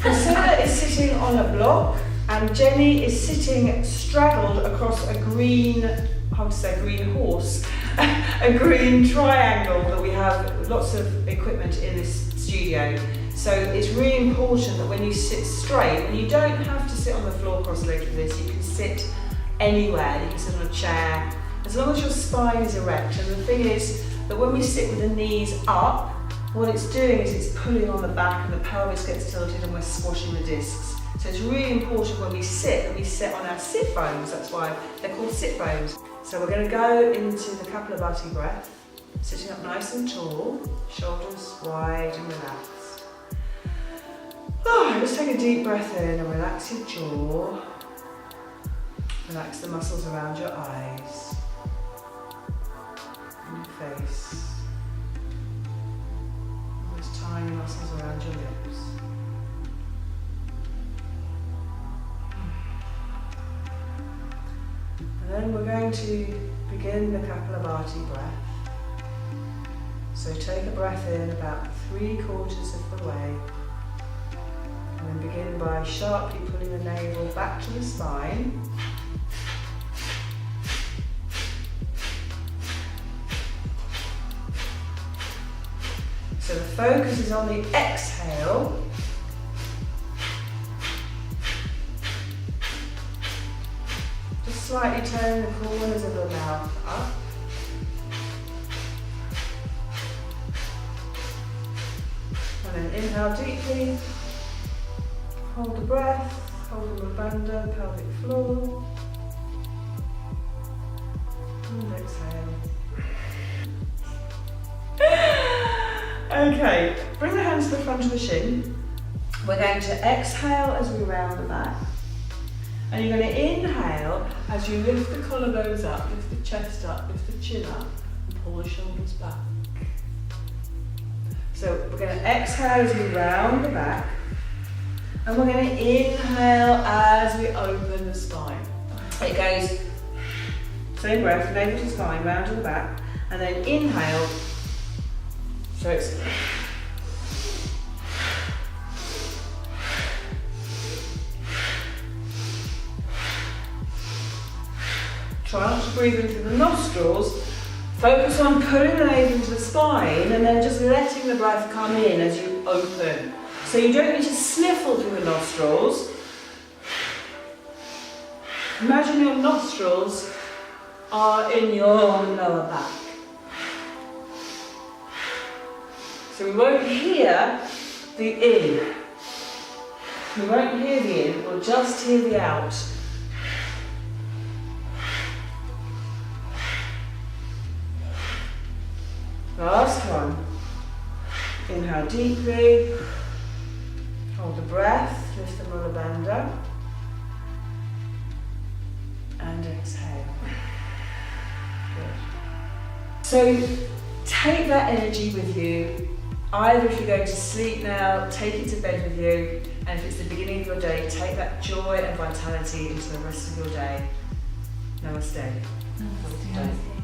Priscilla is sitting on a block and Jenny is sitting straddled across a green, I would say green horse, a green triangle that we have lots of equipment in this studio. So it's really important that when you sit straight, and you don't have to sit on the floor cross-legged for this, you can sit anywhere, you can sit on a chair, as long as your spine is erect. And the thing is that when we sit with the knees up, what it's doing is it's pulling on the back and the pelvis gets tilted and we're squashing the discs. So it's really important when we sit that we sit on our sit bones, that's why they're called sit bones. So we're going to go into the Kapalabhati breath, sitting up nice and tall, shoulders wide and relaxed. Just take a deep breath in and relax your jaw. Relax the muscles around your eyes and your face. And those tiny muscles around your lips. And then we're going to begin the Kapalabhati breath. So take a breath in about 3/4 of the way. And then begin by sharply pulling the navel back to the spine. So the focus is on the exhale. Just slightly turn the corners of the mouth up. And then inhale deeply. Hold the breath, hold the bandha, pelvic floor. And exhale. Okay, bring the hands to the front of the shin. We're going to exhale as we round the back. And you're going to inhale as you lift the collarbones up, lift the chest up, lift the chin up, and pull the shoulders back. So we're going to exhale as we round the back. And we're going to inhale as we open the spine. It goes, same breath, navel to spine, round to the back, and then inhale. So it's try not to breathe in through the nostrils. Focus on pulling the navel into the spine and then just letting the breath come in as you open. So you don't need to sniffle through the nostrils. Imagine your nostrils are in your lower back. So we won't hear the in. We won't hear the in, we'll just hear the out. Last one. Inhale deeply. Hold the breath, lift the Mula Bandha, and exhale. Good. So take that energy with you. Either if you're going to sleep now, take it to bed with you, and if it's the beginning of your day, take that joy and vitality into the rest of your day. Namaste. Namaste.